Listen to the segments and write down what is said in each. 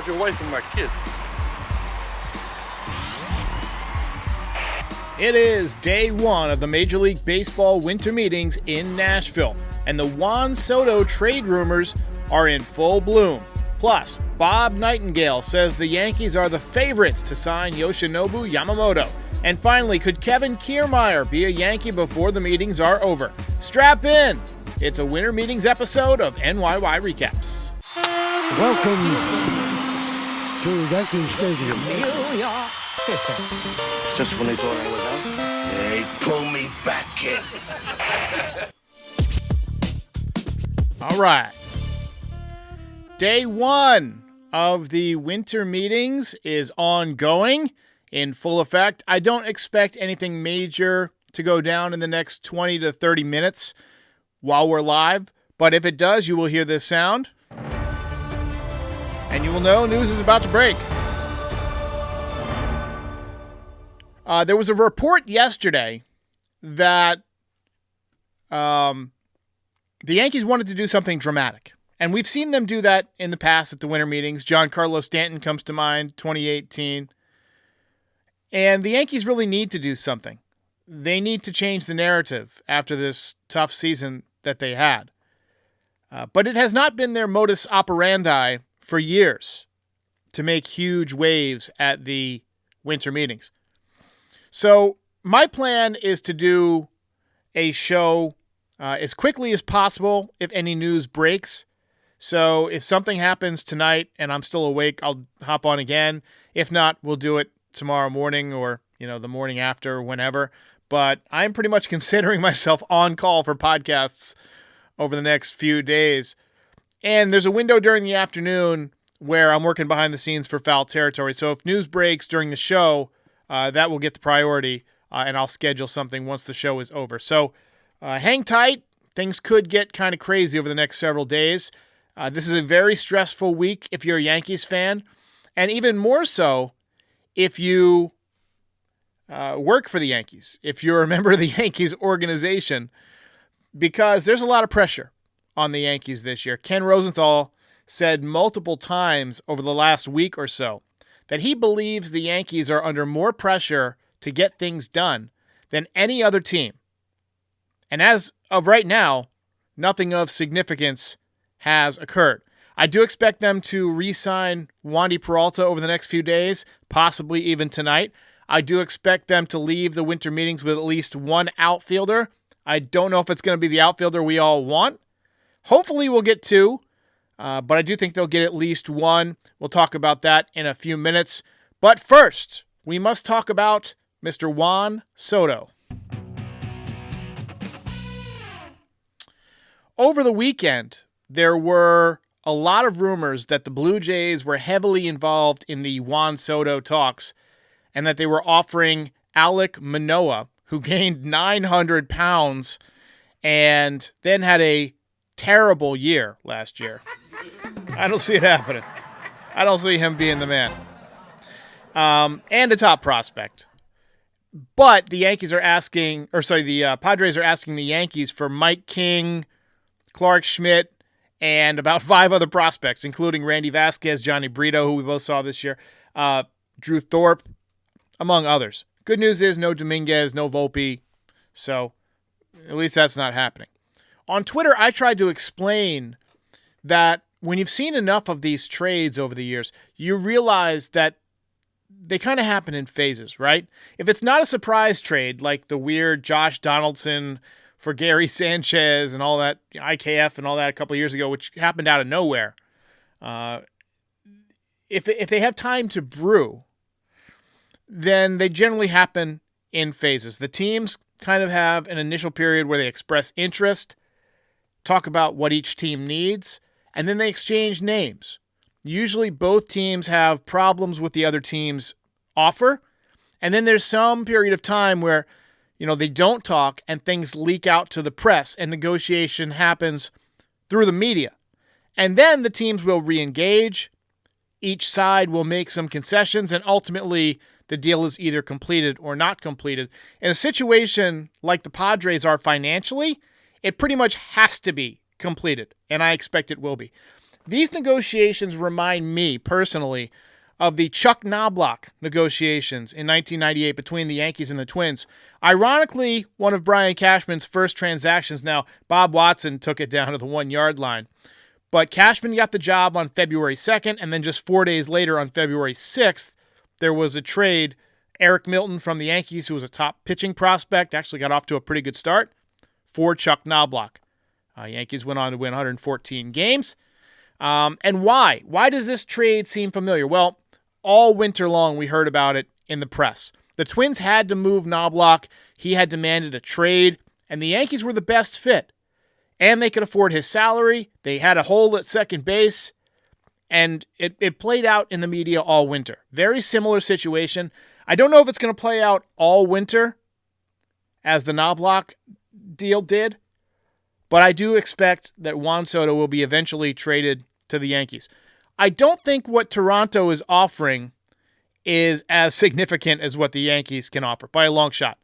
How's your wife and my kids? It is day one of the Major League Baseball winter meetings in Nashville, and the Juan Soto trade rumors are in full bloom. Plus, Bob Nightingale says the Yankees are the favorites to sign Yoshinobu Yamamoto. And finally, could Kevin Kiermaier be a Yankee before the meetings are over? Strap in! It's a winter meetings episode of NYY Recaps. Welcome to Yankee Stadium. New York City. Just when they thought I was out, they pull me back in. All right. Day one of the winter meetings is ongoing in full effect. I don't expect anything major to go down in the next 20 to 30 minutes while we're live, but if it does, you will hear this sound, and you will know news is about to break. There was a report yesterday that the Yankees wanted to do something dramatic. And we've seen them do that in the past at the winter meetings. Giancarlo Stanton comes to mind, 2018. And the Yankees really need to do something. They need to change the narrative after this tough season that they had. But it has not been their modus operandi for years to make huge waves at the winter meetings. So my plan is to do a show as quickly as possible if any news breaks. So if something happens tonight and I'm still awake, I'll hop on again. If not, we'll do it tomorrow morning or, the morning after, whenever. But I'm pretty much considering myself on call for podcasts over the next few days. And there's a window during the afternoon where I'm working behind the scenes for Foul Territory. So if news breaks during the show, that will get the priority, and I'll schedule something once the show is over. So hang tight. Things could get kind of crazy over the next several days. This is a very stressful week if you're a Yankees fan, and even more so if you work for the Yankees, if you're a member of the Yankees organization, because there's a lot of pressure on the Yankees this year. Ken Rosenthal said multiple times over the last week or so that he believes the Yankees are under more pressure to get things done than any other team. And as of right now, nothing of significance has occurred. I do expect them to re-sign Wandy Peralta over the next few days, possibly even tonight. I do expect them to leave the winter meetings with at least one outfielder. I don't know if it's going to be the outfielder we all want. Hopefully we'll get two, but I do think they'll get at least one. We'll talk about that in a few minutes. But first, we must talk about Mr. Juan Soto. Over the weekend, there were a lot of rumors that the Blue Jays were heavily involved in the Juan Soto talks and that they were offering Alek Manoah, who gained 900 pounds and then had a terrible year last year. I don't see it happening. I don't see him being the man. And a top prospect. But the Padres are asking the Yankees for Mike King, Clark Schmidt, and about 5 other prospects, including Randy Vasquez, Johnny Brito, who we both saw this year, Drew Thorpe, among others. Good news is no Dominguez, no Volpe, so at least that's not happening. On Twitter, I tried to explain that when you've seen enough of these trades over the years, you realize that they kind of happen in phases, right? If it's not a surprise trade, like the weird Josh Donaldson for Gary Sanchez and all that, IKF and all that a couple years ago, which happened out of nowhere, if they have time to brew, then they generally happen in phases. The teams kind of have an initial period where they express interest, talk about what each team needs, and then they exchange names. Usually both teams have problems with the other team's offer, and then there's some period of time where, they don't talk and things leak out to the press and negotiation happens through the media. And then the teams will re-engage, each side will make some concessions, and ultimately the deal is either completed or not completed. In a situation like the Padres are financially, it pretty much has to be completed, and I expect it will be. These negotiations remind me, personally, of the Chuck Knobloch negotiations in 1998 between the Yankees and the Twins. Ironically, one of Brian Cashman's first transactions. Now, Bob Watson took it down to the 1-yard line. But Cashman got the job on February 2nd, and then just 4 days later on February 6th, there was a trade. Eric Milton from the Yankees, who was a top pitching prospect, actually got off to a pretty good start, for Chuck Knobloch. Yankees went on to win 114 games. And why? Why does this trade seem familiar? Well, all winter long we heard about it in the press. The Twins had to move Knobloch. He had demanded a trade, and the Yankees were the best fit. And they could afford his salary. They had a hole at second base, and it played out in the media all winter. Very similar situation. I don't know if it's going to play out all winter as the Knobloch deal did, but I do expect that Juan Soto will be eventually traded to the Yankees. I don't think what Toronto is offering is as significant as what the Yankees can offer by a long shot.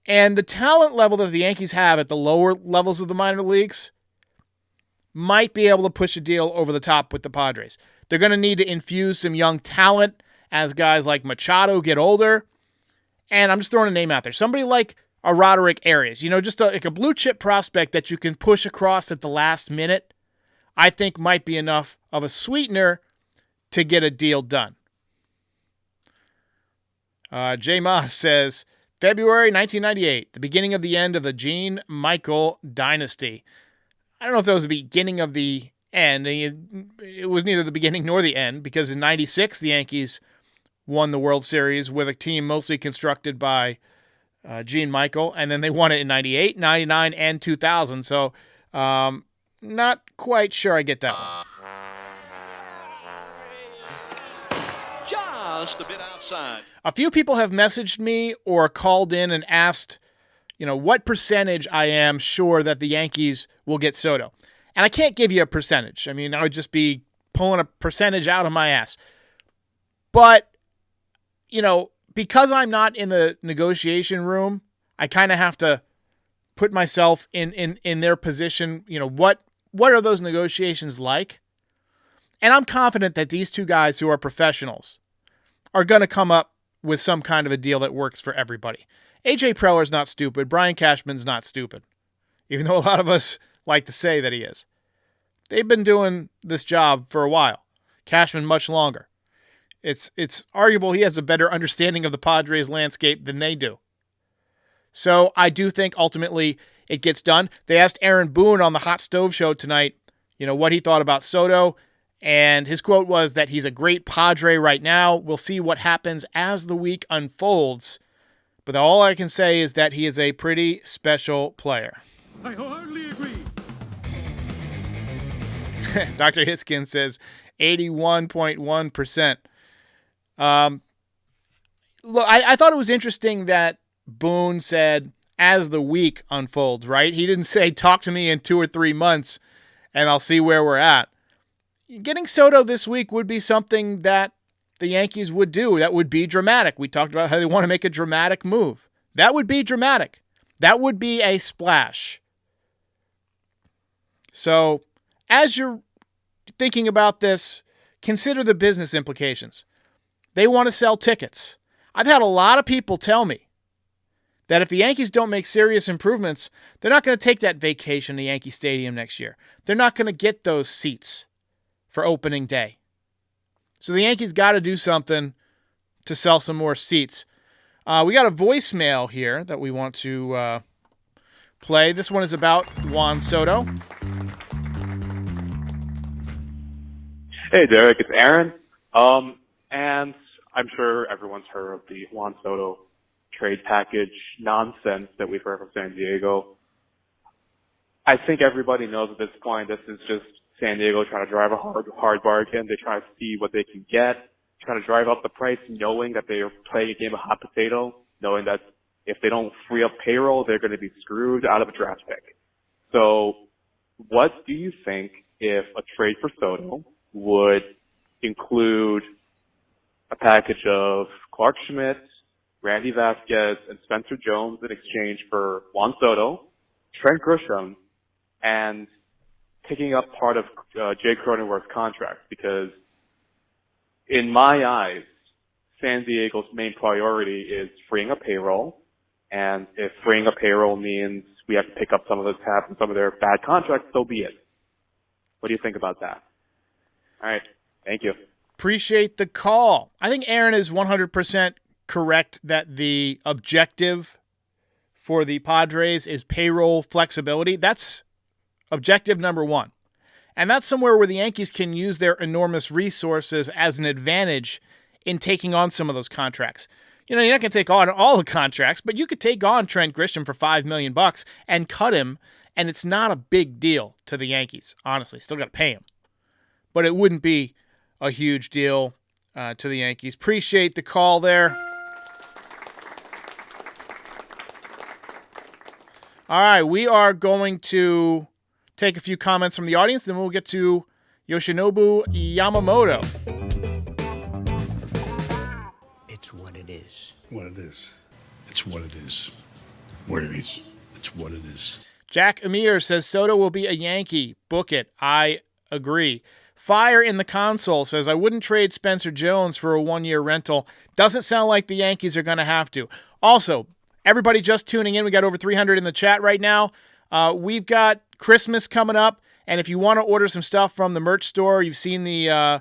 And the talent level that the Yankees have at the lower levels of the minor leagues might be able to push a deal over the top with the Padres. They're going to need to infuse some young talent as guys like Machado get older. And I'm just throwing a name out there. Somebody like a Roderick Arias, just like a blue chip prospect that you can push across at the last minute, I think might be enough of a sweetener to get a deal done. Jay Moss says, February 1998, the beginning of the end of the Gene Michael dynasty. I don't know if that was the beginning of the end. It was neither the beginning nor the end, because in 96, the Yankees won the World Series with a team mostly constructed by Gene Michael, and then they won it in 98, 99, and 2000. So not quite sure I get that one. Just a bit outside. A few people have messaged me or called in and asked, what percentage I am sure that the Yankees will get Soto. And I can't give you a percentage. I mean, I would just be pulling a percentage out of my ass. But, because I'm not in the negotiation room, I kind of have to put myself in their position. What are those negotiations like? And I'm confident that these two guys who are professionals are going to come up with some kind of a deal that works for everybody. AJ Preller's not stupid. Brian Cashman's not stupid, even though a lot of us like to say that he is. They've been doing this job for a while. Cashman much longer. It's arguable he has a better understanding of the Padres landscape than they do. So I do think ultimately it gets done. They asked Aaron Boone on the Hot Stove Show tonight, what he thought about Soto. And his quote was that he's a great Padre right now. We'll see what happens as the week unfolds. But all I can say is that he is a pretty special player. I wholeheartedly agree. Dr. Hitskin says 81.1%. Look, I thought it was interesting that Boone said as the week unfolds, right? He didn't say talk to me in 2 or 3 months and I'll see where we're at. Getting Soto this week would be something that the Yankees would do. That would be dramatic. We talked about how they want to make a dramatic move. That would be dramatic. That would be a splash. So, as you're thinking about this, consider the business implications. They want to sell tickets. I've had a lot of people tell me that if the Yankees don't make serious improvements, they're not going to take that vacation to Yankee Stadium next year. They're not going to get those seats for opening day. So the Yankees got to do something to sell some more seats. We got a voicemail here that we want to play. This one is about Juan Soto. Hey, Derek, it's Aaron. And I'm sure everyone's heard of the Juan Soto trade package nonsense that we've heard from San Diego. I think everybody knows at this point this is just San Diego trying to drive a hard bargain. They try to see what they can get, trying to drive up the price, knowing that they are playing a game of hot potato, knowing that if they don't free up payroll, they're going to be screwed out of a draft pick. So what do you think if a trade for Soto would include a package of Clark Schmidt, Randy Vasquez, and Spencer Jones in exchange for Juan Soto, Trent Grisham, and picking up part of Jay Cronenworth's contract, because in my eyes, San Diego's main priority is freeing up payroll. And if freeing up payroll means we have to pick up some of those cap and some of their bad contracts, so be it. What do you think about that? All right. Thank you. Appreciate the call. I think Aaron is 100% correct that the objective for the Padres is payroll flexibility. That's objective number one. And that's somewhere where the Yankees can use their enormous resources as an advantage in taking on some of those contracts. You know, you're not going to take on all the contracts, but you could take on Trent Grisham for $5 million and cut him, and it's not a big deal to the Yankees, honestly. Still got to pay him. But it wouldn't be a huge deal to the Yankees. Appreciate the call there. All right, we are going to take a few comments from the audience, then we'll get to Yoshinobu Yamamoto. It's what it is. What it is. It's what it is. What it is. It's what it is. Jack Amir says Soto will be a Yankee. Book it. I agree. Fire in the console says, I wouldn't trade Spencer Jones for a one-year rental. Doesn't sound like the Yankees are going to have to. Also, everybody just tuning in, we got over 300 in the chat right now. We've got Christmas coming up, and if you want to order some stuff from the merch store, you've seen the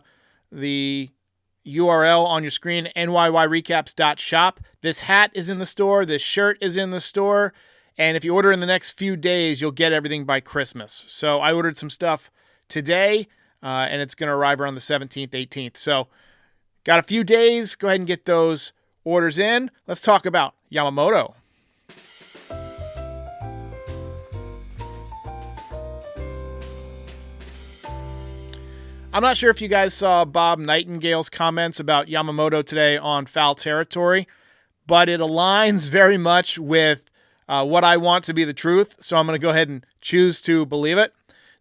URL on your screen, NYYRecaps.shop. This hat is in the store. This shirt is in the store. And if you order in the next few days, you'll get everything by Christmas. So I ordered some stuff today, and it's going to arrive around the 17th, 18th. So got a few days. Go ahead and get those orders in. Let's talk about Yamamoto. I'm not sure if you guys saw Bob Nightingale's comments about Yamamoto today on Foul Territory, but it aligns very much with what I want to be the truth, so I'm going to go ahead and choose to believe it.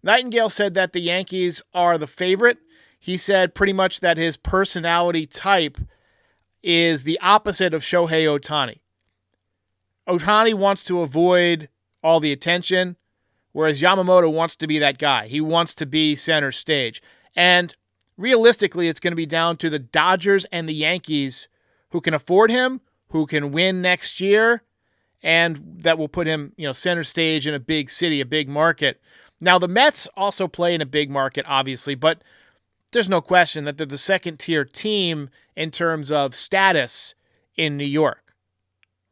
Nightingale said that the Yankees are the favorite. He said pretty much that his personality type is the opposite of Shohei Ohtani. Ohtani wants to avoid all the attention, whereas Yamamoto wants to be that guy. He wants to be center stage. And realistically, it's going to be down to the Dodgers and the Yankees who can afford him, who can win next year, and that will put him, center stage in a big city, a big market. Now, the Mets also play in a big market, obviously, but there's no question that they're the second-tier team in terms of status in New York,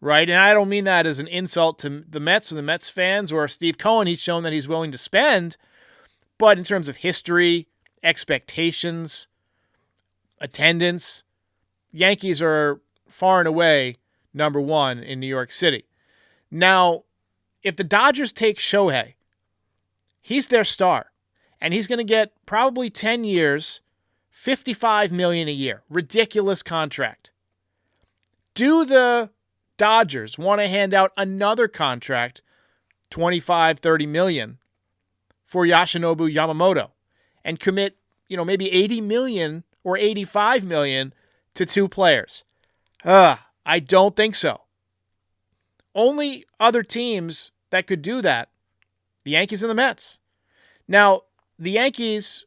right? And I don't mean that as an insult to the Mets or the Mets fans or Steve Cohen. He's shown that he's willing to spend, but in terms of history, expectations, attendance, Yankees are far and away number one in New York City. Now, if the Dodgers take Shohei, he's their star, and he's going to get probably 10 years, $55 million a year. Ridiculous contract. Do the Dodgers want to hand out another contract, $25, $30 million, for Yoshinobu Yamamoto and commit, maybe $80 million or $85 million to two players? I don't think so. Only other teams that could do that, the Yankees and the Mets. Now, the Yankees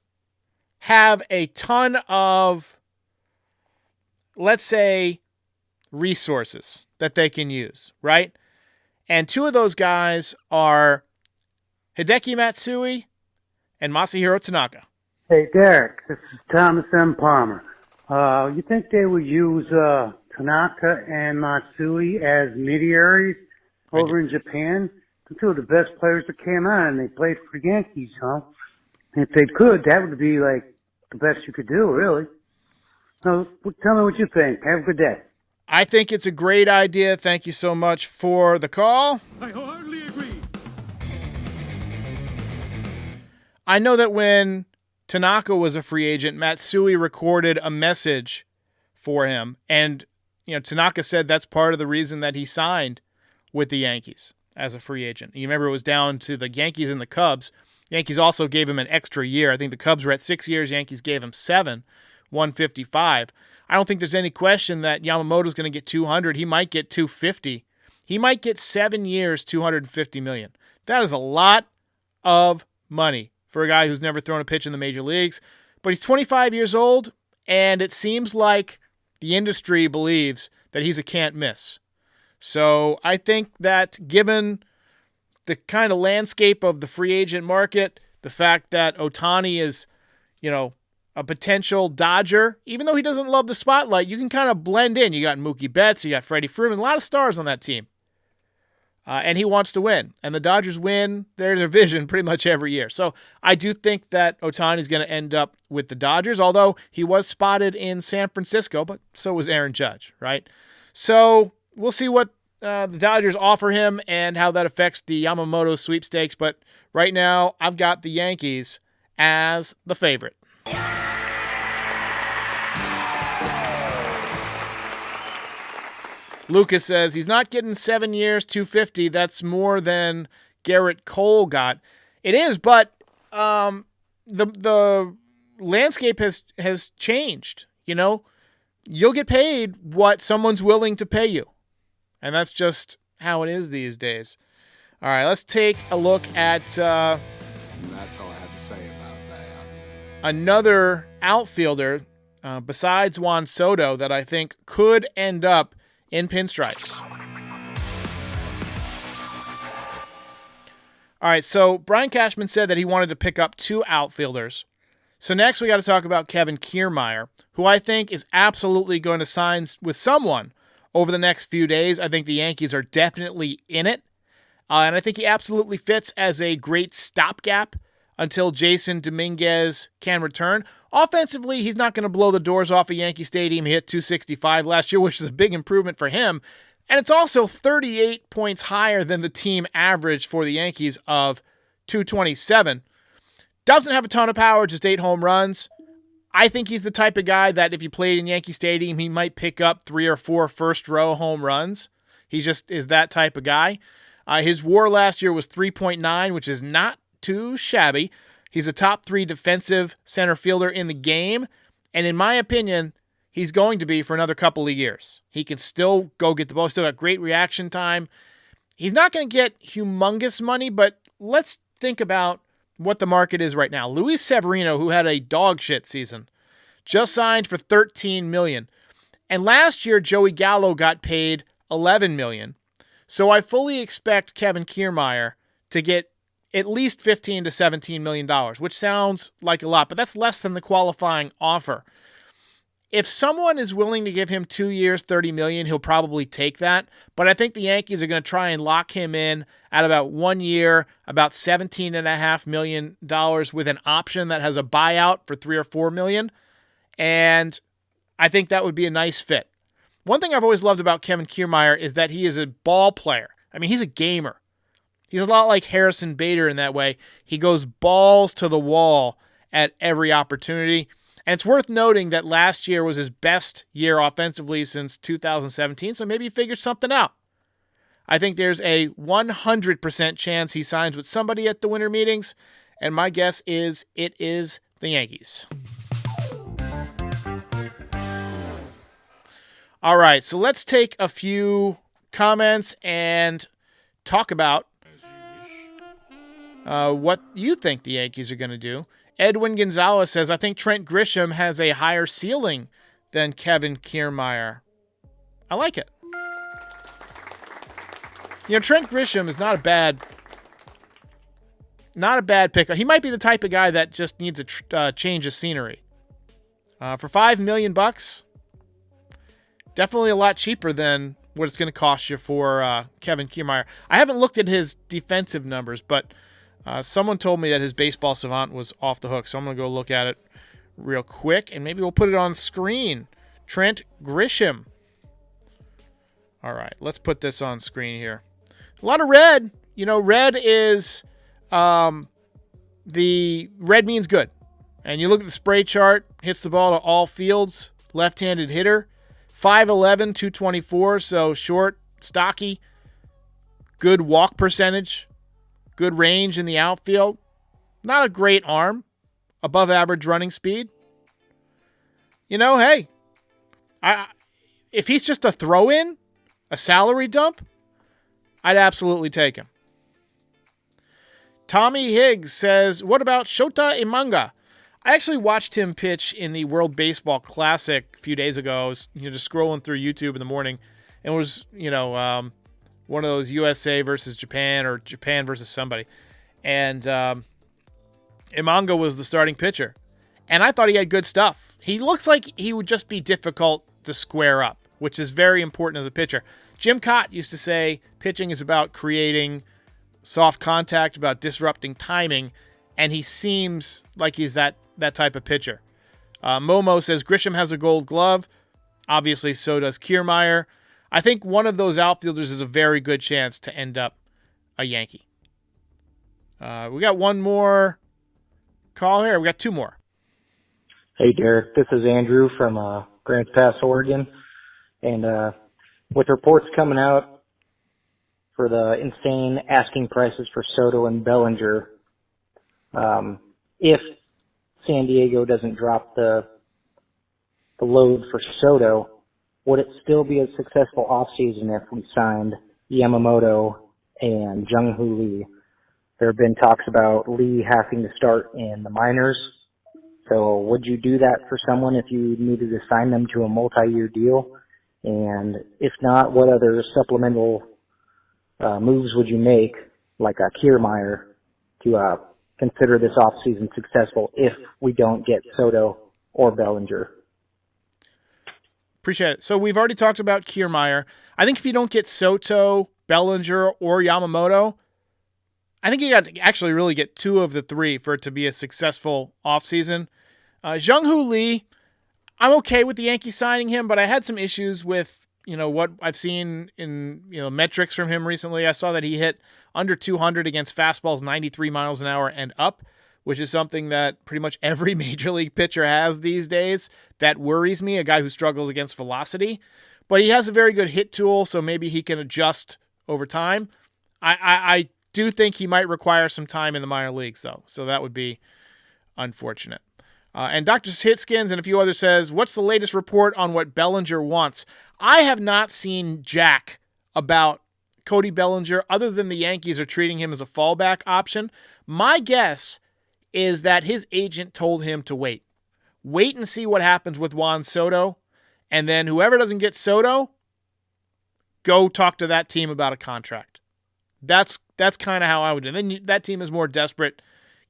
have a ton of, let's say, resources that they can use, right? And two of those guys are Hideki Matsui and Masahiro Tanaka. Hey, Derek, this is Thomas M. Palmer. You think they would use Tanaka and Matsui as mediaries over in Japan? They're two of the best players that came out, and they played for the Yankees, huh? And if they could, that would be like the best you could do, really. So, tell me what you think. Have a good day. I think it's a great idea. Thank you so much for the call. I wholeheartedly agree. I know that when Tanaka was a free agent, Matsui recorded a message for him. And, Tanaka said that's part of the reason that he signed with the Yankees as a free agent. You remember it was down to the Yankees and the Cubs. Yankees also gave him an extra year. I think the Cubs were at 6 years. Yankees gave him 7, 155. I don't think there's any question that Yamamoto's going to get 200. He might get 250. He might get 7 years, $250 million. That is a lot of money for a guy who's never thrown a pitch in the major leagues. But he's 25 years old, and it seems like the industry believes that he's a can't miss. So I think that given the kind of landscape of the free agent market, the fact that Ohtani is, a potential Dodger, even though he doesn't love the spotlight, you can kind of blend in. You got Mookie Betts, you got Freddie Freeman, a lot of stars on that team. And he wants to win. And the Dodgers win their division pretty much every year. So I do think that Ohtani is going to end up with the Dodgers, although he was spotted in San Francisco, but so was Aaron Judge, right? So we'll see what the Dodgers offer him and how that affects the Yamamoto sweepstakes. But right now, I've got the Yankees as the favorite. Lucas says he's not getting 7 years, $250. That's more than Garrett Cole got. It is, but the landscape has changed. You'll get paid what someone's willing to pay you, and that's just how it is these days. All right, let's take a look at. That's all I have to say about that. Another outfielder besides Juan Soto that I think could end up in pinstripes. All right, so Brian Cashman said that he wanted to pick up 2 outfielders. So next we got to talk about Kevin Kiermaier, who I think is absolutely going to sign with someone over the next few days. I think the Yankees are definitely in it. And I think he absolutely fits as a great stopgap until Jason Dominguez can return. Offensively, he's not going to blow the doors off of Yankee Stadium. He hit .265 last year, which is a big improvement for him. And it's also 38 points higher than the team average for the Yankees of .227. Doesn't have a ton of power, just 8 home runs. I think he's the type of guy that if you played in Yankee Stadium, he might pick up 3 or 4 first-row home runs. He just is that type of guy. His WAR last year was 3.9, which is not too shabby. He's a top 3 defensive center fielder in the game. And in my opinion, he's going to be for another couple of years. He can still go get the ball. Still got great reaction time. He's not going to get humongous money, but let's think about what the market is right now. Luis Severino, who had a dog shit season, just signed for $13 million. And last year, Joey Gallo got paid $11 million. So I fully expect Kevin Kiermaier to get at least $15 to $17 million, which sounds like a lot, but that's less than the qualifying offer. If someone is willing to give him 2 years, $30 million, he'll probably take that. But I think the Yankees are going to try and lock him in at about 1 year, about $17.5 million with an option that has a buyout for $3 or $4 million. And I think that would be a nice fit. One thing I've always loved about Kevin Kiermaier is that he is a ball player. I mean, he's a gamer. He's a lot like Harrison Bader in that way. He goes balls to the wall at every opportunity. And it's worth noting that last year was his best year offensively since 2017, so maybe he figured something out. I think there's a 100% chance he signs with somebody at the winter meetings, and my guess is it is the Yankees. All right, so let's take a few comments and talk about what you think the Yankees are going to do. Edwin Gonzalez says, I think Trent Grisham has a higher ceiling than Kevin Kiermaier. I like it. Trent Grisham is not a bad pick. He might be the type of guy that just needs a change of scenery. For $5 million, definitely a lot cheaper than what it's going to cost you for Kevin Kiermaier. I haven't looked at his defensive numbers, but someone told me that his baseball savant was off the hook, so I'm going to go look at it real quick, and maybe we'll put it on screen. Trent Grisham. All right, let's put this on screen here. A lot of red. Red is the red means good. And you look at the spray chart, hits the ball to all fields, left-handed hitter, 5'11", 224, so short, stocky, good walk percentage, good range in the outfield. Not a great arm, above average running speed. Hey, if he's just a throw-in, a salary dump, I'd absolutely take him. Tommy Higgs says, what about Shota Imanga? I actually watched him pitch in the World Baseball Classic a few days ago. I was just scrolling through YouTube in the morning, and it was one of those USA versus Japan or Japan versus somebody, and Imanga was the starting pitcher, and I thought he had good stuff. He looks like he would just be difficult to square up, which is very important as a pitcher. Jim Cott used to say pitching is about creating soft contact, about disrupting timing, and he seems like he's that type of pitcher. Momo says Grisham has a gold glove. Obviously, so does Kiermaier. I think one of those outfielders is a very good chance to end up a Yankee. We got one more call here. We got two more. Hey, Derek. This is Andrew from Grants Pass, Oregon. And with reports coming out for the insane asking prices for Soto and Bellinger, if San Diego doesn't drop the load for Soto, would it still be a successful offseason if we signed Yamamoto and Jung-Hoo Lee? There have been talks about Lee having to start in the minors. So would you do that for someone if you needed to sign them to a multi-year deal? And if not, what other supplemental moves would you make, like a Kiermaier, to consider this offseason successful if we don't get Soto or Bellinger? Appreciate it. So we've already talked about Kiermaier. I think if you don't get Soto, Bellinger, or Yamamoto, I think you got to actually really get two of the three for it to be a successful offseason. Jung-Hoo Lee, I'm okay with the Yankees signing him, but I had some issues with, what I've seen in, metrics from him recently. I saw that he hit under 200 against fastballs 93 miles an hour and up, which is something that pretty much every major league pitcher has these days. That worries me, a guy who struggles against velocity. But he has a very good hit tool, so maybe he can adjust over time. I do think he might require some time in the minor leagues, though, so that would be unfortunate. And Dr. Hitskins and a few others says, what's the latest report on what Bellinger wants? I have not seen jack about Cody Bellinger other than the Yankees are treating him as a fallback option. My guess is that his agent told him to wait. Wait and see what happens with Juan Soto, and then whoever doesn't get Soto, go talk to that team about a contract. That's kind of how I would do it. Then that team is more desperate,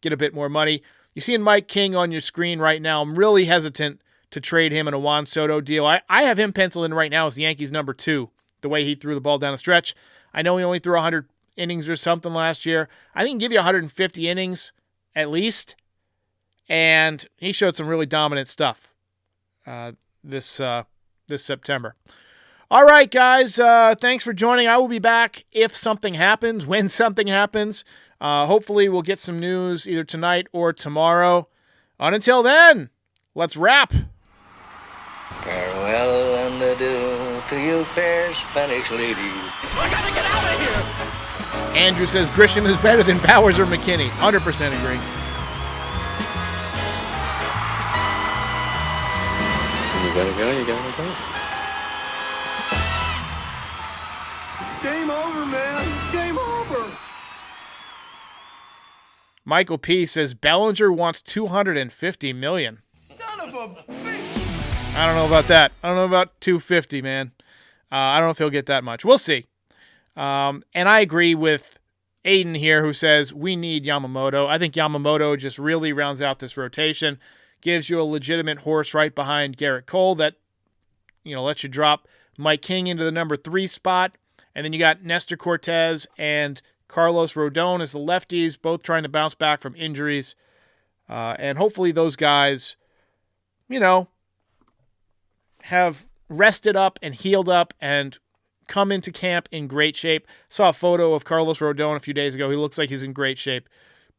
get a bit more money. You're seeing Mike King on your screen right now. I'm really hesitant to trade him in a Juan Soto deal. I have him penciled in right now as the Yankees' number 2, the way he threw the ball down the stretch. I know he only threw 100 innings or something last year. I think he can give you 150 innings at least, and he showed some really dominant stuff this September. All right, guys, thanks for joining. I will be back if something happens, when something happens. Hopefully we'll get some news either tonight or tomorrow. And until then, let's wrap. Farewell and adieu to you fair Spanish ladies. I gotta get out of here! Andrew says Grisham is better than Bowers or McKinney. 100% agree. You gotta go, you gotta go. Game over, man. Game over. Michael P. says Bellinger wants $250 million. Son of a bitch. I don't know about that. I don't know about 250, man. I don't know if he'll get that much. We'll see. And I agree with Aiden here, who says we need Yamamoto. I think Yamamoto just really rounds out this rotation, gives you a legitimate horse right behind Garrett Cole that, lets you drop Mike King into the number 3 spot. And then you got Nestor Cortez and Carlos Rodon as the lefties, both trying to bounce back from injuries. And hopefully those guys, have rested up and healed up and come into camp in great shape. Saw a photo of Carlos Rodon a few days ago. He looks like he's in great shape.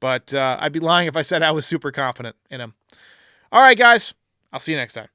But I'd be lying if I said I was super confident in him. All right, guys. I'll see you next time.